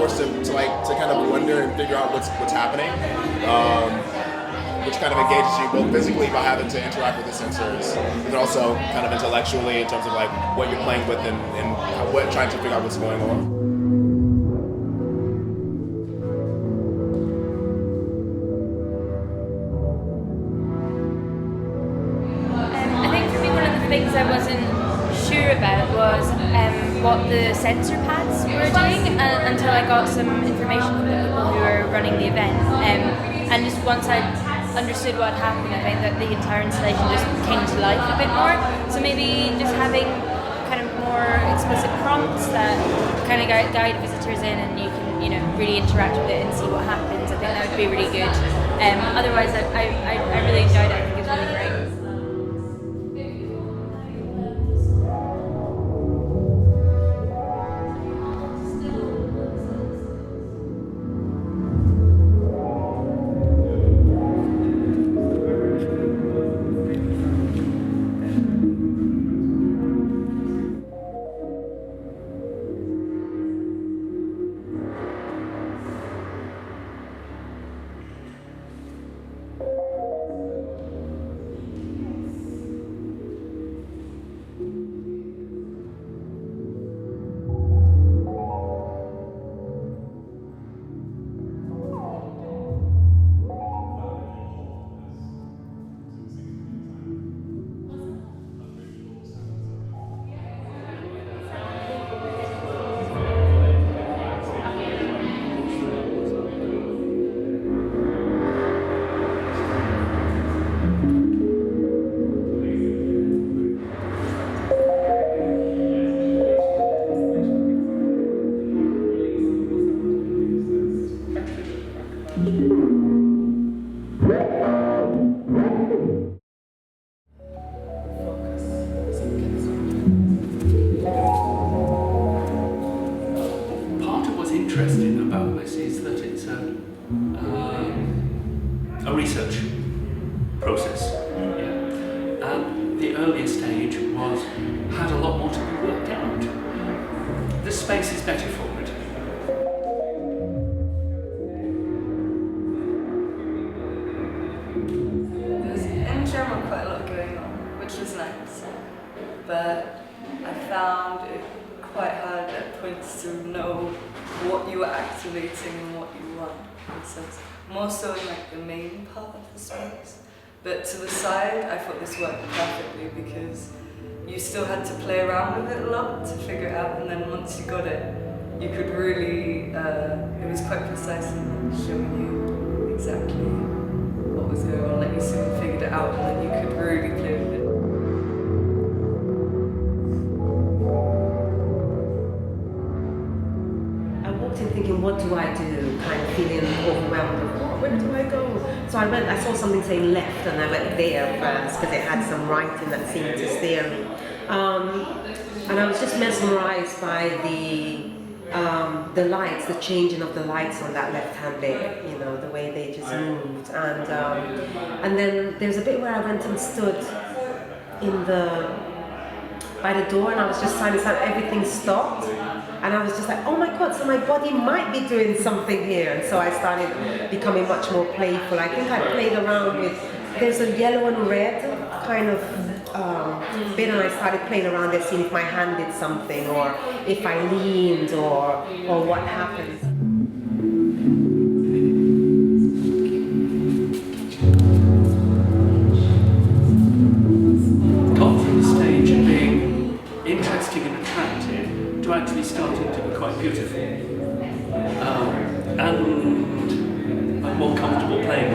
forced to kind of wonder and figure out what's happening, which kind of engages you both physically by having to interact with the sensors, but also kind of intellectually in terms of like what you're playing with and what trying to figure out what's going on. Things I wasn't sure about was what the sensor pads were doing until I got some information from the people who were running the event. And just once I understood what happened, I think that the entire installation just came to life a bit more. So maybe just having kind of more explicit prompts that kind of guide visitors in, and you can really interact with it and see what happens. I think that would be really good. Otherwise, I really enjoyed it. I think it's really great. Interesting about this is that it's a research process. Yeah. And the earlier stage had a lot more to be worked out. This space is better for it. There's in general quite a lot going on, which was nice, but I found it quite hard at points to know what you were activating and what you want, in a sense. More so in like the main part of the space. But to the side, I thought this worked perfectly because you still had to play around with it a lot to figure it out, and then once you got it, you could really, it was quite precise in showing you exactly what was going on, like you soon figured it out, and then you could really play with it. Thinking, what do I do? Kind of feeling overwhelmed. Where do I go? So I saw something saying left, and I went there first because it had some writing that seemed to steer me. And I was just mesmerized by the lights, the changing of the lights on that left-hand bit. The way they just moved. And then there's a bit where I went and stood by the door, and I was just silent. Everything stopped. And I was just like, oh my God, so my body might be doing something here. And so I started becoming much more playful. I think I played around with, there's a yellow and red kind of bit, and I started playing around there, seeing if my hand did something, or if I leaned, or what happened. Got from the stage of being interesting and attractive to actually starting to be quite beautiful and more comfortable playing